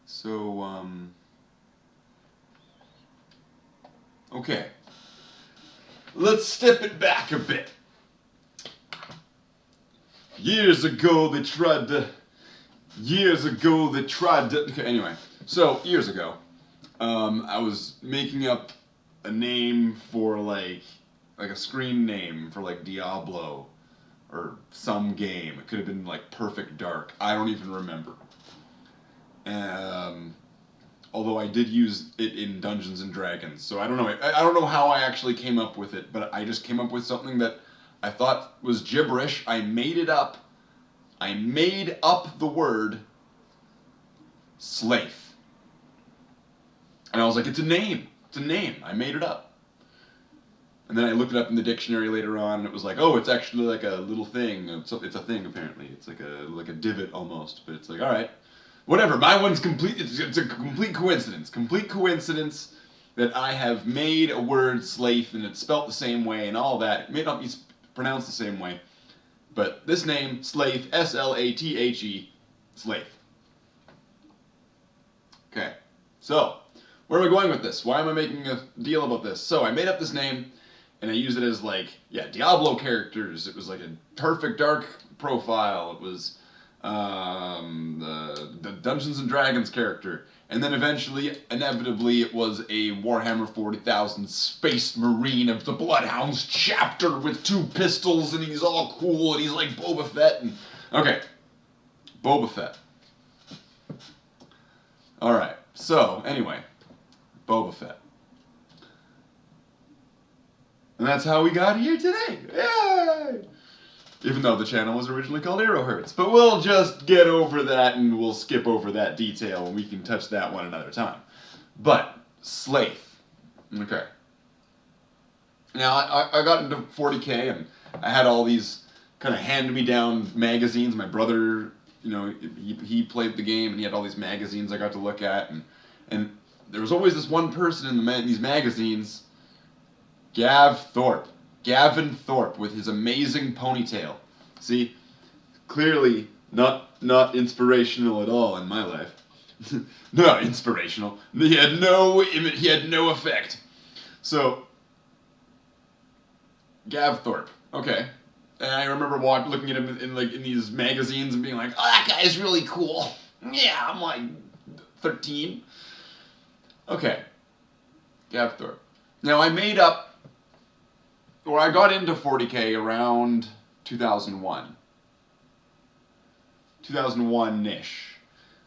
So, okay. Let's step it back a bit. Years ago, they tried to. Okay, anyway, so years ago, I was making up a name for like a screen name for like Diablo or some game. It could have been like Perfect Dark. I don't even remember. Um, Although I did use it in Dungeons and Dragons, so I don't know. I don't know how I actually came up with it, but I just came up with something that I thought was gibberish. I made it up. I made up the word Slathe. And I was like, it's a name. It's a name. I made it up. And then I looked it up in the dictionary later on, and it was like, oh, it's actually like a little thing. It's a thing apparently. It's like a divot almost. But it's like, all right, whatever. My one's complete. It's a complete coincidence. Complete coincidence that I have made a word Slathe and it's spelt the same way and all that. It may not be pronounced the same way, but this name, Slathe, Slathe, Slathe. Okay, so where am I going with this? Why am I making a deal about this? So I made up this name, and I used it as like, yeah, Diablo characters. It was like a Perfect Dark profile. It was the Dungeons and Dragons character. And then eventually, inevitably, it was a Warhammer 40,000 Space Marine of the Bloodhounds chapter with 2 pistols, and he's all cool, and he's like Boba Fett. And okay, Boba Fett. Alright, so anyway, Boba Fett. And that's how we got here today. Yay! Even though the channel was originally called Arrowhertz. But we'll just get over that and we'll skip over that detail and we can touch that one another time. But, Slathe. Okay. Now, I got into 40K and I had all these kind of hand-me-down magazines. My brother, you know, he played the game and he had all these magazines I got to look at. And there was always this one person in these magazines, Gavin Thorpe with his amazing ponytail. See, clearly not inspirational at all in my life. Not inspirational. He had no effect. So, Gav Thorpe. Okay. And I remember looking at him in these magazines and being like, "Oh, that guy's really cool." Yeah, I'm like 13. Okay. Gav Thorpe. Now I made up, or I got into 40K around 2001. 2001-ish.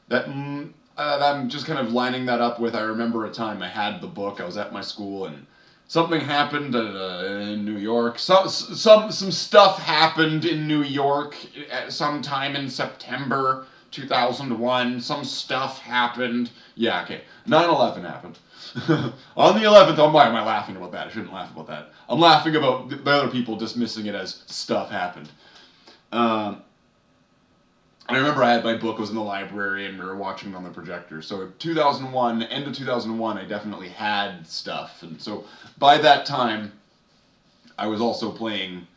That I'm just kind of lining that up with. I remember a time I had the book. I was at my school and something happened in New York. Some stuff happened in New York at sometime in September 2001. Some stuff happened. Yeah, okay. 9/11 happened. On the 11th, why am I laughing about that? I shouldn't laugh about that. I'm laughing about the other people dismissing it as stuff happened. I remember I had my book, was in the library, and we were watching it on the projector. So 2001, end of 2001, I definitely had stuff. And so by that time, I was also playing,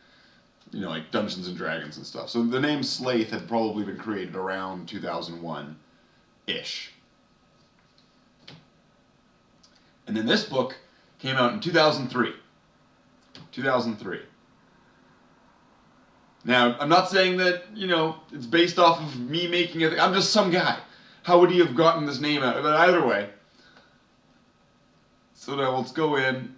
you know, like Dungeons and Dragons and stuff. So the name Slathe had probably been created around 2001-ish. And then this book came out in 2003. 2003. Now, I'm not saying that, you know, it's based off of me making it. I'm just some guy. How would he have gotten this name out? But either way. So now let's go in.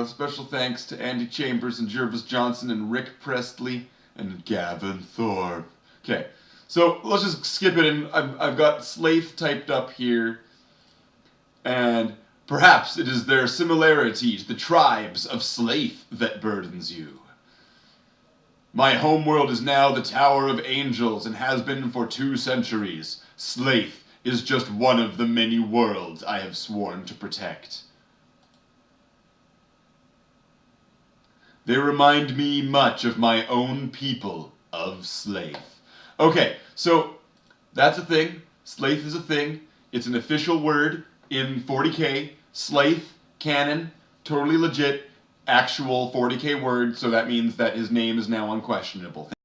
Special thanks to Andy Chambers and Jervis Johnson and Rick Prestley and Gavin Thorpe. Okay, so let's just skip it in. I've got Slathe typed up here. And perhaps it is their similarity to the tribes of Slathe that burdens you. My homeworld is now the Tower of Angels and has been for 2 centuries. Slathe is just one of the many worlds I have sworn to protect. They remind me much of my own people of Slathe. Okay, so that's a thing. Slathe is a thing. It's an official word in 40K. Slathe, Canon, totally legit. Actual 40K word, so that means that his name is now unquestionable.